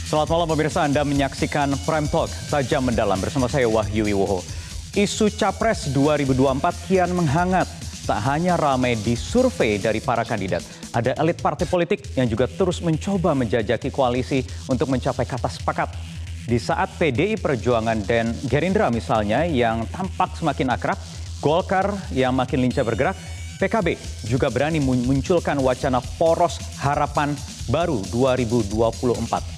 Selamat malam pemirsa, Anda menyaksikan Prime Talk Tajam Mendalam bersama saya Wahyu Wiwoho. Isu Capres 2024 kian menghangat. Tak hanya ramai di survei dari para kandidat, ada elit partai politik yang juga terus mencoba menjajaki koalisi untuk mencapai kata sepakat. Di saat PDI Perjuangan dan Gerindra misalnya yang tampak semakin akrab, Golkar yang makin lincah bergerak, PKB juga berani memunculkan wacana poros harapan baru 2024.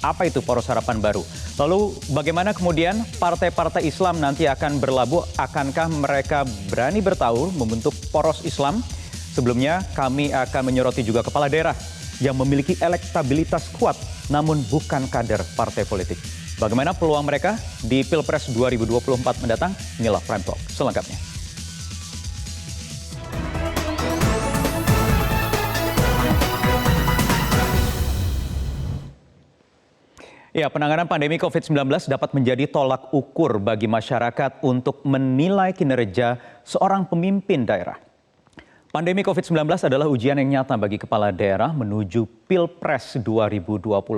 Apa itu poros harapan baru? Lalu bagaimana kemudian partai-partai Islam nanti akan berlabuh? Akankah mereka berani bertaur membentuk poros Islam? Sebelumnya kami akan menyoroti juga kepala daerah yang memiliki elektabilitas kuat namun bukan kader partai politik. Bagaimana peluang mereka di Pilpres 2024 mendatang? Inilah Prime Talk selengkapnya. Ya, penanganan pandemi COVID-19 dapat menjadi tolak ukur bagi masyarakat untuk menilai kinerja seorang pemimpin daerah. Pandemi COVID-19 adalah ujian yang nyata bagi kepala daerah menuju Pilpres 2024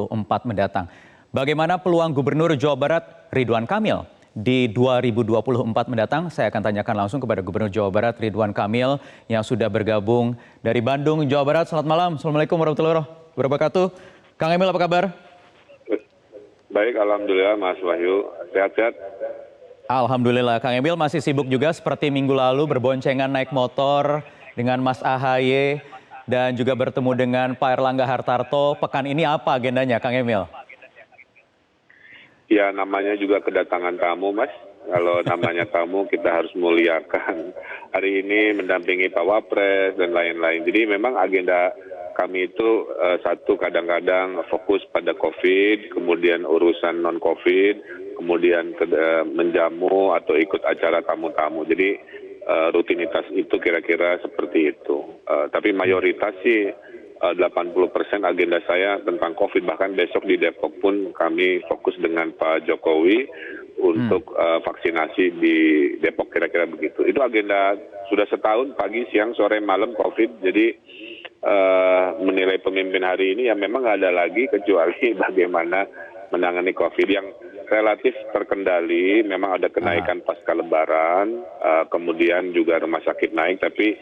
mendatang. Bagaimana peluang Gubernur Jawa Barat Ridwan Kamil di 2024 mendatang? Saya akan tanyakan langsung kepada Gubernur Jawa Barat Ridwan Kamil yang sudah bergabung dari Bandung, Jawa Barat. Selamat malam. Assalamualaikum warahmatullahi wabarakatuh. Kang Emil, apa kabar? Baik, alhamdulillah Mas Wahyu. Sehat-sehat? Alhamdulillah. Kang Emil masih sibuk juga seperti minggu lalu berboncengan naik motor dengan Mas AHY dan juga bertemu dengan Pak Erlangga Hartarto. Pekan ini apa agendanya, Kang Emil? Ya, namanya juga kedatangan tamu, Mas. Kalau namanya tamu, kita harus muliakan. Hari ini mendampingi Pak Wapres dan lain-lain. Jadi memang agenda kami itu satu kadang-kadang fokus pada COVID, kemudian urusan non-COVID, kemudian menjamu atau ikut acara tamu-tamu. Jadi rutinitas itu kira-kira seperti itu. Tapi mayoritas sih 80% agenda saya tentang COVID. Bahkan besok di Depok pun kami fokus dengan Pak Jokowi untuk vaksinasi di Depok, kira-kira begitu. Itu agenda sudah setahun, pagi, siang, sore, malam COVID. Jadi menilai pemimpin hari ini ya memang nggak ada lagi kecuali bagaimana menangani COVID yang relatif terkendali. Memang ada kenaikan pasca Lebaran, kemudian juga rumah sakit naik, tapi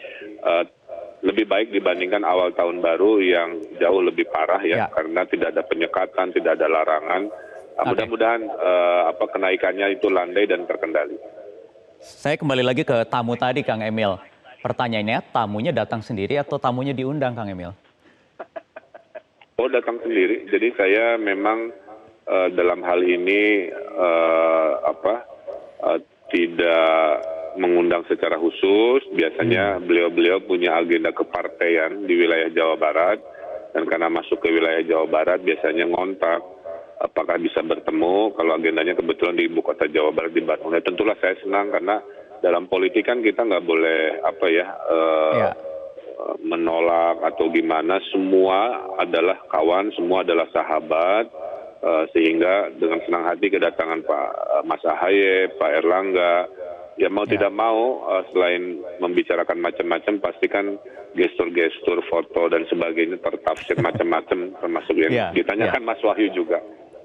lebih baik dibandingkan awal tahun baru yang jauh lebih parah ya. Karena tidak ada penyekatan, tidak ada larangan. Mudah-mudahan kenaikannya itu landai dan terkendali. Saya kembali lagi ke tamu tadi, Kang Emil. Pertanyaannya, tamunya datang sendiri atau tamunya diundang, Kang Emil? Oh, datang sendiri. Jadi saya memang dalam hal ini tidak mengundang secara khusus. Biasanya beliau-beliau punya agenda kepartaian di wilayah Jawa Barat. Dan karena masuk ke wilayah Jawa Barat, biasanya ngontak. Apakah bisa bertemu? Kalau agendanya kebetulan di ibu kota Jawa Barat, di Bandung. Ya, tentulah saya senang karena dalam politik kan kita nggak boleh menolak atau gimana. Semua adalah kawan, semua adalah sahabat, sehingga dengan senang hati kedatangan Pak Mas AHY, Pak Erlangga, ya mau tidak mau selain membicarakan macam-macam, pastikan gestur-gestur, foto dan sebagainya tertafsir macam-macam, termasuk yang ditanyakan Mas Wahyu juga.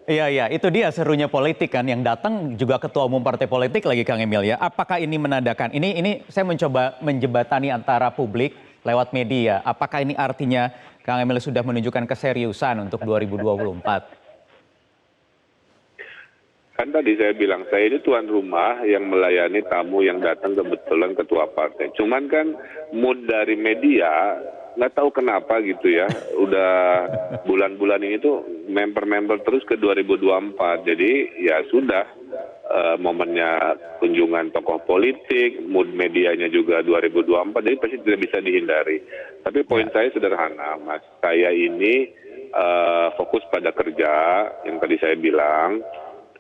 Iya, itu dia serunya politik kan, yang datang juga ketua umum partai politik lagi, Kang Emil ya. Apakah ini menandakan, ini saya mencoba menjembatani antara publik lewat media. Apakah ini artinya Kang Emil sudah menunjukkan keseriusan untuk 2024? Kan tadi saya bilang, saya ini tuan rumah yang melayani tamu yang datang kebetulan ketua partai. Cuman kan mood dari media, nggak tahu kenapa gitu ya, udah bulan-bulan ini tuh member-member terus ke 2024. Jadi ya sudah, momennya kunjungan tokoh politik, mood medianya juga 2024, jadi pasti tidak bisa dihindari. Tapi poin saya sederhana, Mas. Saya ini fokus pada kerja, yang tadi saya bilang,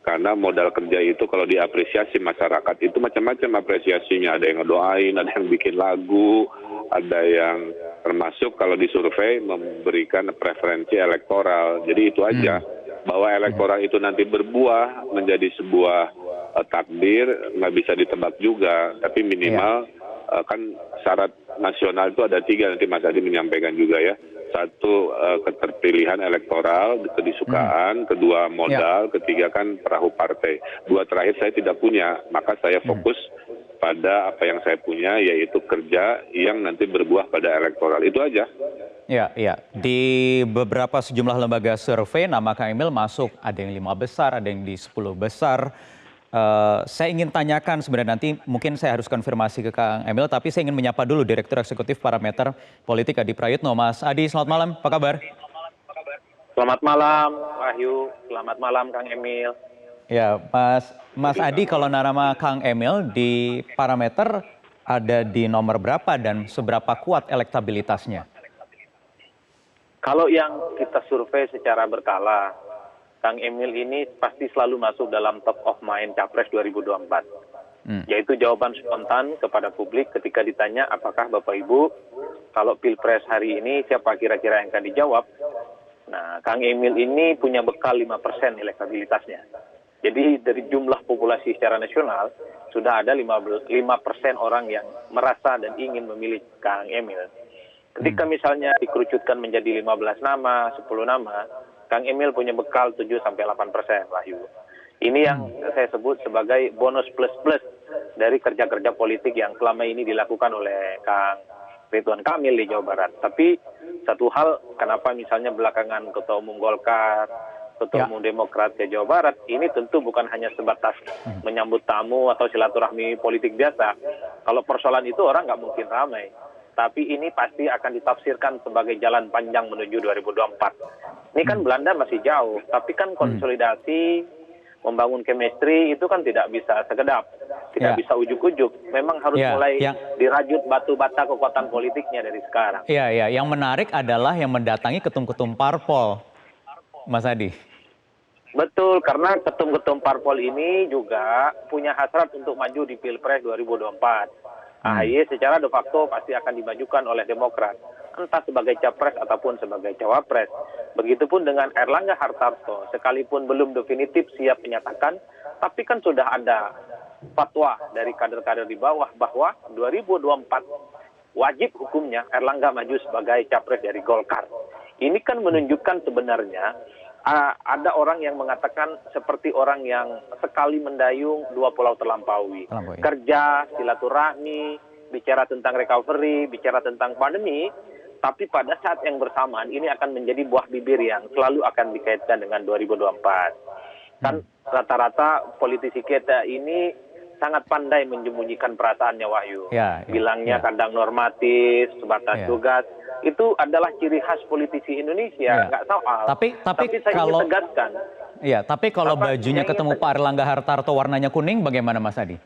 karena modal kerja itu kalau diapresiasi masyarakat itu macam-macam apresiasinya. Ada yang ngedoain, ada yang bikin lagu, ada yang termasuk kalau disurvei memberikan preferensi elektoral. Jadi itu aja, bahwa elektoral itu nanti berbuah menjadi sebuah takdir, nggak bisa ditebak juga. Tapi minimal kan syarat nasional itu ada 3, nanti Mas Adi menyampaikan juga ya. satu keterpilihan elektoral, kedisukaan, kedua modal, ketiga kan perahu partai. Dua terakhir saya tidak punya, maka saya fokus pada apa yang saya punya, yaitu kerja yang nanti berbuah pada elektoral. Itu aja. Ya, ya. Di beberapa sejumlah lembaga survei nama Kang Emil masuk, ada yang 5 besar, ada yang di 10 besar. Saya ingin tanyakan sebenarnya nanti mungkin saya harus konfirmasi ke Kang Emil, tapi saya ingin menyapa dulu Direktur Eksekutif Parameter Politik Adi Prayitno. Mas Adi, selamat malam, apa kabar? Selamat malam, Wahyu. Selamat malam, Kang Emil. Ya, Mas Adi, kalau nama Kang Emil di Parameter ada di nomor berapa dan seberapa kuat elektabilitasnya? Kalau yang kita survei secara berkala, Kang Emil ini pasti selalu masuk dalam top of mind Capres 2024. Yaitu jawaban spontan kepada publik ketika ditanya apakah Bapak Ibu kalau Pilpres hari ini siapa kira-kira yang akan dijawab. Nah, Kang Emil ini punya bekal 5% elektabilitasnya. Jadi dari jumlah populasi secara nasional sudah ada 5% orang yang merasa dan ingin memilih Kang Emil. Ketika misalnya dikerucutkan menjadi 15 nama, 10 nama, Kang Emil punya bekal 7-8%, Wahyu. Ini yang saya sebut sebagai bonus plus-plus dari kerja-kerja politik yang selama ini dilakukan oleh Kang Ridwan Kamil di Jawa Barat. Tapi satu hal, kenapa misalnya belakangan Ketua Umum Golkar, Ketua Umum Demokrat ke Jawa Barat, ini tentu bukan hanya sebatas menyambut tamu atau silaturahmi politik biasa. Kalau persoalan itu orang nggak mungkin ramai. Tapi ini pasti akan ditafsirkan sebagai jalan panjang menuju 2024. Ini kan Belanda masih jauh, tapi kan konsolidasi, membangun chemistry itu kan tidak bisa sekedap, tidak bisa ujuk-ujuk. Memang harus mulai dirajut batu bata kekuatan politiknya dari sekarang. Iya, yang menarik adalah yang mendatangi ketum-ketum parpol, Mas Adi. Betul, karena ketum-ketum parpol ini juga punya hasrat untuk maju di Pilpres 2024. AHY secara de facto pasti akan dimajukan oleh Demokrat, entah sebagai capres ataupun sebagai cawapres. Begitupun dengan Erlangga Hartarto, sekalipun belum definitif siap menyatakan, tapi kan sudah ada fatwa dari kader-kader di bawah bahwa 2024 wajib hukumnya Erlangga maju sebagai capres dari Golkar. Ini kan menunjukkan sebenarnya ada orang yang mengatakan seperti orang yang sekali mendayung dua pulau terlampaui. Kerja, silaturahmi, bicara tentang recovery, bicara tentang pandemi, tapi pada saat yang bersamaan ini akan menjadi buah bibir yang selalu akan dikaitkan dengan 2024. Kan rata-rata politisi kita ini sangat pandai menyembunyikan perasaannya, Wahyu. Bilangnya kadang normatif, sebatas tugas. Itu adalah ciri khas politisi Indonesia, nggak soal. Tapi saya kalau ingin tegaskan. Iya, tapi kalau bajunya ketemu Pak Erlangga Hartarto warnanya kuning, bagaimana Mas Adi?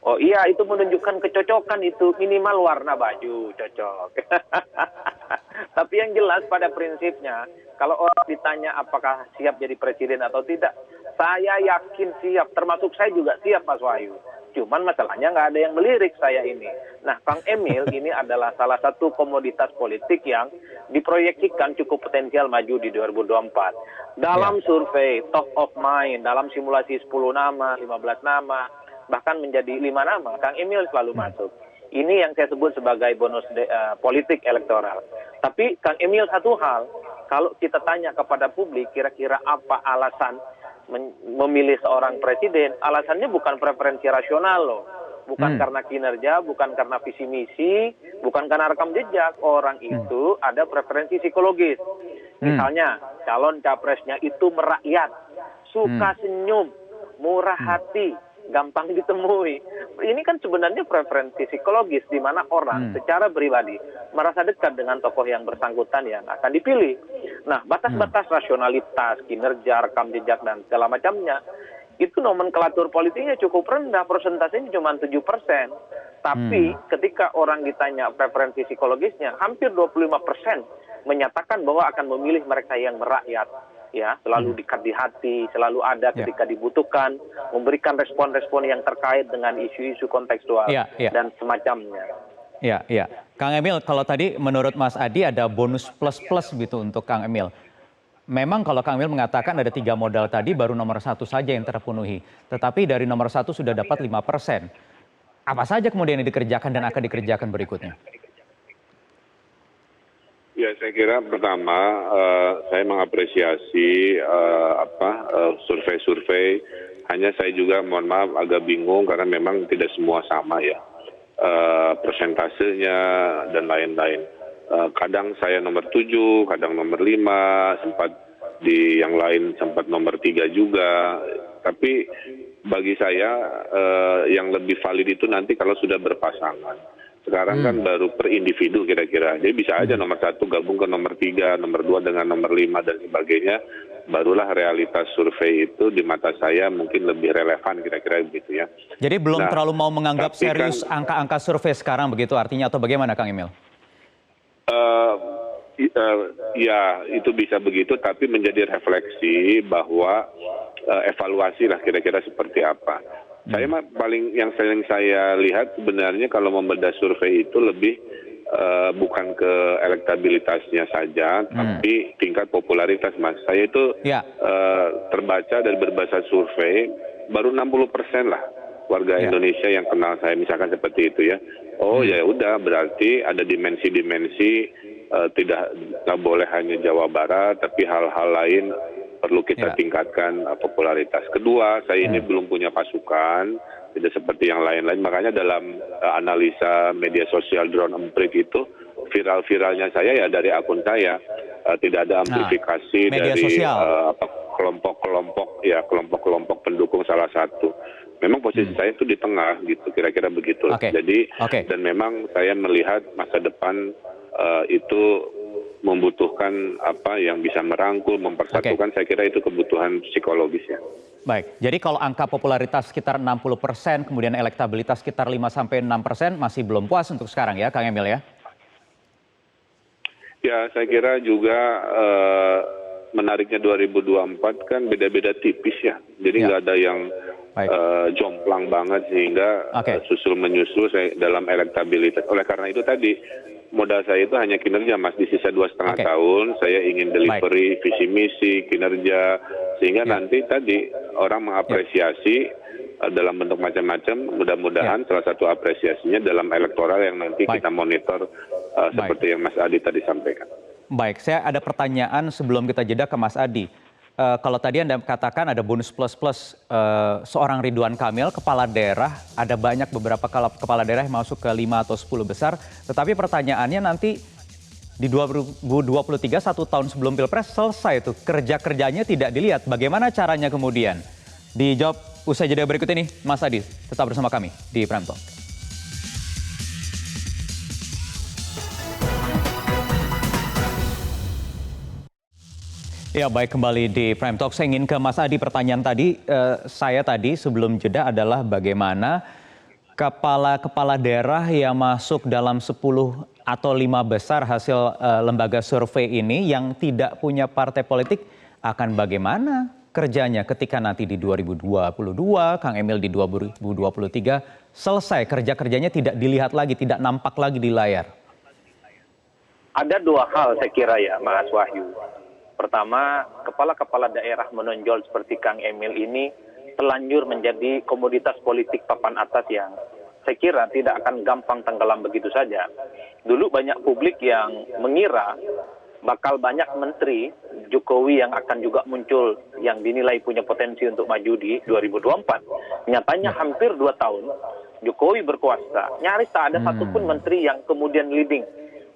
Oh iya, itu menunjukkan kecocokan itu, minimal warna baju cocok. Tapi yang jelas pada prinsipnya, kalau orang ditanya apakah siap jadi presiden atau tidak, saya yakin siap, termasuk saya juga siap, Mas Wahyu. Cuman masalahnya nggak ada yang melirik saya ini. Nah, Kang Emil ini adalah salah satu komoditas politik yang diproyeksikan cukup potensial maju di 2024. Dalam survei top of mind, dalam simulasi 10 nama, 15 nama, bahkan menjadi 5 nama, Kang Emil selalu masuk. Ini yang saya sebut sebagai bonus politik elektoral. Tapi Kang Emil satu hal, kalau kita tanya kepada publik kira-kira apa alasan memilih seorang presiden, alasannya bukan preferensi rasional loh. Bukan karena kinerja, bukan karena visi misi, bukan karena rekam jejak. Orang itu ada preferensi psikologis. Misalnya, calon capresnya itu merakyat, suka senyum, murah hati, gampang ditemui. Ini kan sebenarnya preferensi psikologis di mana orang secara pribadi merasa dekat dengan tokoh yang bersangkutan yang akan dipilih. Nah, batas-batas rasionalitas, kinerja, rekam jejak, dan segala macamnya, itu nomenklatur politiknya cukup rendah, persentasenya cuma 7%. Tapi ketika orang ditanya preferensi psikologisnya, hampir 25% menyatakan bahwa akan memilih mereka yang merakyat. Ya, selalu dekat di hati, selalu ada ketika dibutuhkan, memberikan respon-respon yang terkait dengan isu-isu kontekstual dan semacamnya. Iya. Kang Emil, kalau tadi menurut Mas Adi ada bonus plus-plus gitu untuk Kang Emil. Memang kalau Kang Emil mengatakan ada 3 modal tadi baru nomor 1 saja yang terpenuhi. Tetapi dari nomor 1 sudah dapat 5%. Apa saja kemudian yang dikerjakan dan akan dikerjakan berikutnya? Ya, Ya, saya kira pertama saya mengapresiasi survei-survei. Hanya saya juga mohon maaf agak bingung karena memang tidak semua sama ya persentasenya dan lain-lain. Kadang saya nomor 7, kadang nomor 5, sempat di yang lain sempat nomor 3 juga. Tapi bagi saya yang lebih valid itu nanti kalau sudah berpasangan. Sekarang kan baru per individu kira-kira. Jadi bisa aja nomor 1 gabung ke nomor 3, nomor 2 dengan nomor 5 dan sebagainya. Barulah realitas survei itu di mata saya mungkin lebih relevan kira-kira begitu ya. Jadi belum terlalu mau menganggap tapi serius angka-angka survei sekarang begitu artinya atau bagaimana Kang Emil? Ya itu bisa begitu tapi menjadi refleksi bahwa evaluasi lah kira-kira seperti apa. Saya yang sering saya lihat sebenarnya kalau membedah survei itu lebih bukan ke elektabilitasnya saja, tapi tingkat popularitas, Mas. Saya itu terbaca dari berbagai survei baru 60% lah warga Indonesia yang kenal saya, misalkan seperti itu ya. Oh ya udah berarti ada dimensi-dimensi nggak boleh hanya Jawa Barat, tapi hal-hal lain perlu kita tingkatkan popularitas. Kedua, saya ini belum punya pasukan, tidak seperti yang lain-lain. Makanya dalam analisa media sosial drone emprit itu, viral-viralnya saya ya dari akun saya. Tidak ada amplifikasi dari kelompok-kelompok pendukung salah satu. Memang posisi saya itu di tengah gitu, kira-kira begitu. Jadi dan memang saya melihat masa depan itu membutuhkan apa yang bisa merangkul, mempersatukan, saya kira itu kebutuhan psikologis ya. Baik, jadi kalau angka popularitas sekitar 60%, kemudian elektabilitas sekitar 5-6%, masih belum puas untuk sekarang ya, Kang Emil ya? Ya, saya kira juga menariknya 2024 kan beda-beda tipis ya. Jadi nggak ada yang jomplang banget sehingga susul menyusul dalam elektabilitas. Oleh karena itu tadi, modal saya itu hanya kinerja, Mas. Di sisa 2,5 tahun saya ingin delivery visi misi kinerja sehingga nanti tadi orang mengapresiasi dalam bentuk macam-macam. Mudah-mudahan salah satu apresiasinya dalam elektoral yang nanti kita monitor seperti yang Mas Adi tadi sampaikan. Baik, saya ada pertanyaan sebelum kita jeda ke Mas Adi. Kalau tadi Anda katakan ada bonus plus-plus seorang Ridwan Kamil, kepala daerah, ada banyak beberapa kepala daerah yang masuk ke 5 atau 10 besar. Tetapi pertanyaannya nanti di 2023, 1 tahun sebelum Pilpres selesai itu, kerja-kerjanya tidak dilihat. Bagaimana caranya kemudian? Dijawab usai jeda berikut ini, Mas Adi. Tetap bersama kami di Prime Talk. Ya baik, kembali di Prime Talk. Saya ingin ke Mas Adi. Pertanyaan tadi saya tadi sebelum jeda adalah bagaimana kepala daerah yang masuk dalam 10 atau 5 besar hasil lembaga survei ini yang tidak punya partai politik akan bagaimana kerjanya ketika nanti di 2022, Kang Emil di 2023 selesai kerja-kerjanya tidak dilihat lagi, tidak nampak lagi di layar. Ada 2 hal saya kira ya, Mas Wahyu. Pertama, kepala-kepala daerah menonjol seperti Kang Emil ini telanjur menjadi komoditas politik papan atas yang saya kira tidak akan gampang tenggelam begitu saja. Dulu banyak publik yang mengira bakal banyak menteri Jokowi yang akan juga muncul yang dinilai punya potensi untuk maju di 2024. Nyatanya hampir 2 tahun Jokowi berkuasa, nyaris tak ada satupun menteri yang kemudian leading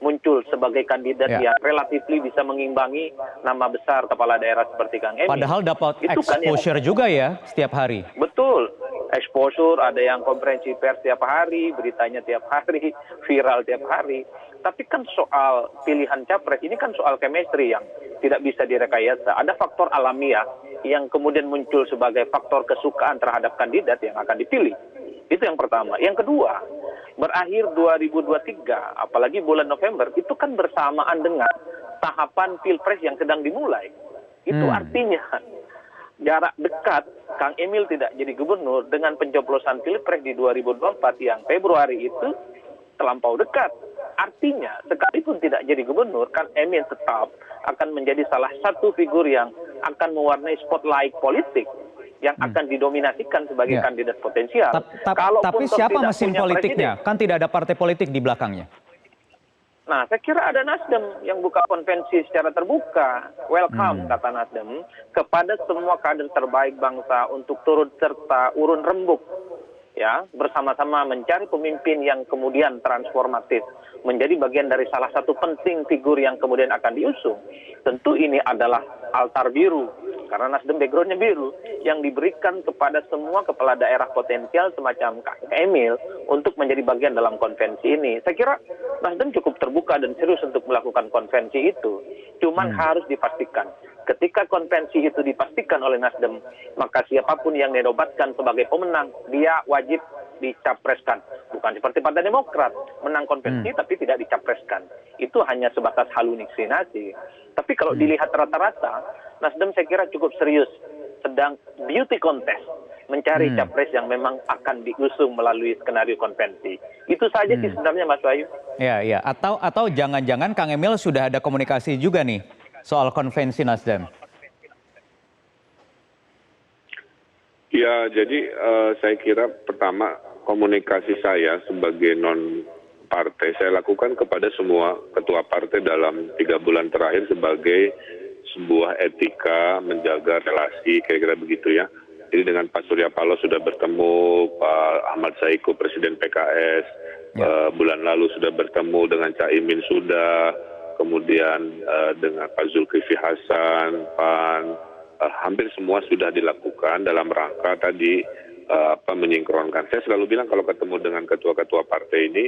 muncul sebagai kandidat yang relatif bisa mengimbangi nama besar kepala daerah seperti Kang Emil. Padahal dapat exposure juga ya setiap hari. Betul, exposure, ada yang konferensi pers tiap hari, beritanya tiap hari, viral tiap hari. Tapi kan soal pilihan capres ini kan soal chemistry yang tidak bisa direkayasa. Ada faktor alamiah yang kemudian muncul sebagai faktor kesukaan terhadap kandidat yang akan dipilih. Itu yang pertama. Yang kedua, berakhir 2023, apalagi bulan November, itu kan bersamaan dengan tahapan Pilpres yang sedang dimulai. Itu artinya jarak dekat Kang Emil tidak jadi gubernur dengan pencoblosan Pilpres di 2024 yang Februari itu terlampau dekat. Artinya, sekalipun tidak jadi gubernur, Kang Emil tetap akan menjadi salah satu figur yang akan mewarnai spotlight politik yang akan didominasikan sebagai kandidat potensial. Tapi siapa mesin politiknya? Kan tidak ada partai politik di belakangnya. Nah, saya kira ada Nasdem yang buka konvensi secara terbuka. Welcome, kata Nasdem, kepada semua kader terbaik bangsa untuk turut serta urun rembuk, ya, bersama-sama mencari pemimpin yang kemudian transformatif, menjadi bagian dari salah satu penting figur yang kemudian akan diusung. Tentu ini adalah altar biru, karena Nasdem backgroundnya biru, yang diberikan kepada semua kepala daerah potensial semacam Kang Emil untuk menjadi bagian dalam konvensi ini. Saya kira Nasdem cukup terbuka dan serius untuk melakukan konvensi itu. Cuman harus dipastikan, ketika konvensi itu dipastikan oleh Nasdem, maka siapapun yang dinobatkan sebagai pemenang, dia wajib dicapreskan. Bukan seperti Partai Demokrat, menang konvensi tapi tidak dicapreskan. Itu hanya sebatas halusinasi. Tapi kalau dilihat rata-rata, Nasdem saya kira cukup serius sedang beauty contest, mencari capres yang memang akan diusung melalui skenario konvensi. Itu saja sih sebenarnya, Mas Wahyu. Ya, ya. Atau jangan-jangan Kang Emil sudah ada komunikasi juga nih soal konvensi Nasdem. Ya, jadi saya kira pertama komunikasi saya sebagai non partai saya lakukan kepada semua ketua partai dalam 3 bulan terakhir sebagai sebuah etika menjaga relasi, kira-kira begitu ya. Jadi dengan Pak Surya Paloh sudah bertemu, Pak Ahmad Saiku Presiden PKS, bulan lalu sudah bertemu dengan Caimin sudah, kemudian dengan Pak Zulkifli Hasan, PAN, hampir semua sudah dilakukan dalam rangka tadi menyingkronkan. Saya selalu bilang kalau ketemu dengan ketua-ketua partai ini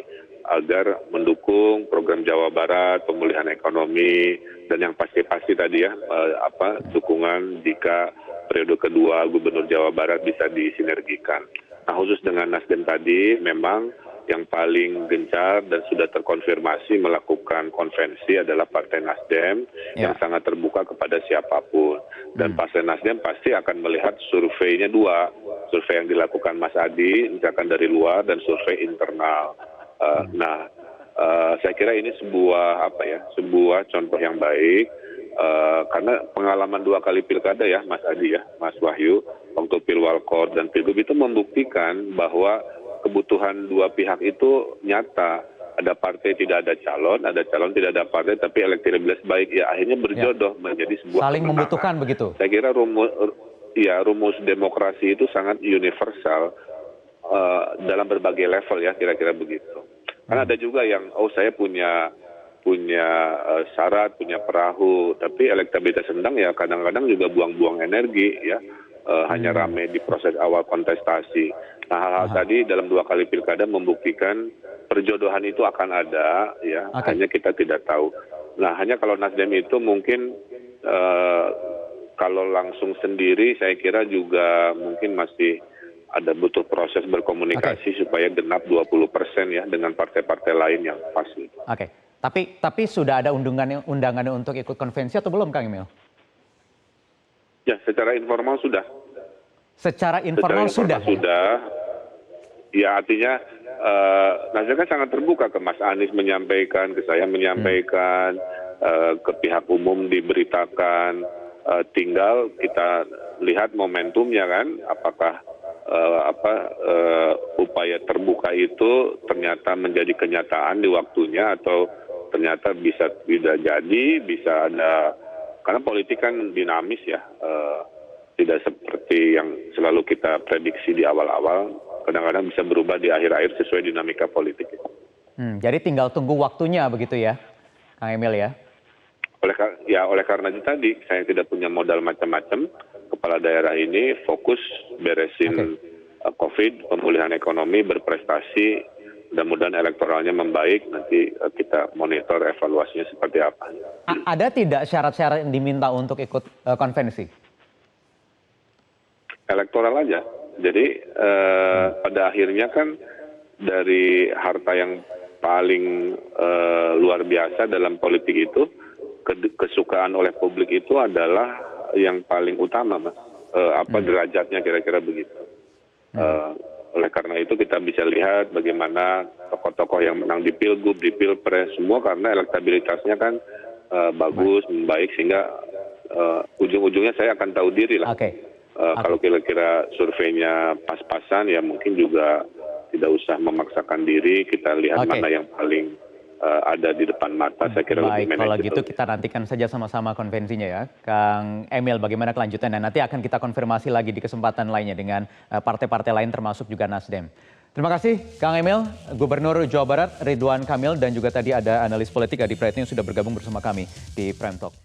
agar mendukung program Jawa Barat, pemulihan ekonomi, dan yang pasti-pasti tadi ya dukungan jika periode kedua Gubernur Jawa Barat bisa disinergikan. Nah, khusus dengan Nasdem tadi memang yang paling gencar dan sudah terkonfirmasi melakukan konvensi adalah Partai Nasdem yang sangat terbuka kepada siapapun. Dan Partai Nasdem pasti akan melihat surveinya dua, survei yang dilakukan Mas Adi, misalkan dari luar, dan survei internal. Saya kira ini sebuah contoh yang baik, karena pengalaman 2 kali pilkada ya Mas Adi ya, Mas Wahyu, waktu Pilwalkot dan Pilgub itu membuktikan bahwa kebutuhan dua pihak itu nyata. Ada partai tidak ada calon tidak ada partai, tapi elektabilitas baik. Ya akhirnya berjodoh menjadi sebuah saling kemenangan. membutuhkan begitu. Saya kira rumus demokrasi itu sangat universal dalam berbagai level ya, kira-kira begitu. Karena ada juga yang saya punya syarat, punya perahu, tapi elektabilitas sedang ya kadang-kadang juga buang-buang energi ya. Hanya ramai di proses awal kontestasi. Nah, hal-hal tadi dalam 2 kali pilkada membuktikan perjodohan itu akan ada, ya. Hanya kita tidak tahu. Nah, hanya kalau Nasdem itu mungkin kalau langsung sendiri, saya kira juga mungkin masih ada butuh proses berkomunikasi supaya genap 20% ya dengan partai-partai lain yang pasti. Oke, tapi sudah ada undangannya untuk ikut konvensi atau belum, Kang Emil? Ya, secara informal sudah. Secara informal sudah. Ya, artinya Nasdem kan sangat terbuka ke Mas Anies menyampaikan, ke saya menyampaikan, ke pihak umum diberitakan. Tinggal kita lihat momentumnya kan, apakah upaya terbuka itu ternyata menjadi kenyataan di waktunya atau ternyata bisa tidak jadi, bisa ada. Karena politik kan dinamis ya, tidak seperti yang selalu kita prediksi di awal-awal, kadang-kadang bisa berubah di akhir-akhir sesuai dinamika politik. Jadi tinggal tunggu waktunya begitu ya, Kang Emil ya? Oleh karena itu tadi, saya tidak punya modal macam-macam, kepala daerah ini fokus beresin COVID, pemulihan ekonomi, berprestasi, mudah-mudahan elektoralnya membaik, nanti kita monitor evaluasinya seperti apa. Ada tidak syarat-syarat yang diminta untuk ikut konvensi? Elektoral aja. Jadi pada akhirnya kan dari harta yang paling luar biasa dalam politik itu, kesukaan oleh publik itu adalah yang paling utama, Mas. Derajatnya kira-kira begitu. Oleh karena itu kita bisa lihat bagaimana tokoh-tokoh yang menang di Pilgub, di Pilpres, semua karena elektabilitasnya kan bagus, membaik, sehingga ujung-ujungnya saya akan tahu diri lah. Kalau kira-kira surveinya pas-pasan ya mungkin juga tidak usah memaksakan diri, kita lihat mana yang paling ada di depan mata. Saya kira lebih Baik, kalau gitu manajeable. kita nantikan saja sama-sama konvensinya ya. Kang Emil, bagaimana kelanjutannya? Nanti akan kita konfirmasi lagi di kesempatan lainnya dengan partai-partai lain termasuk juga Nasdem. Terima kasih Kang Emil, Gubernur Jawa Barat Ridwan Kamil dan juga tadi ada analis politik Adi Praetno yang sudah bergabung bersama kami di Prime Talk.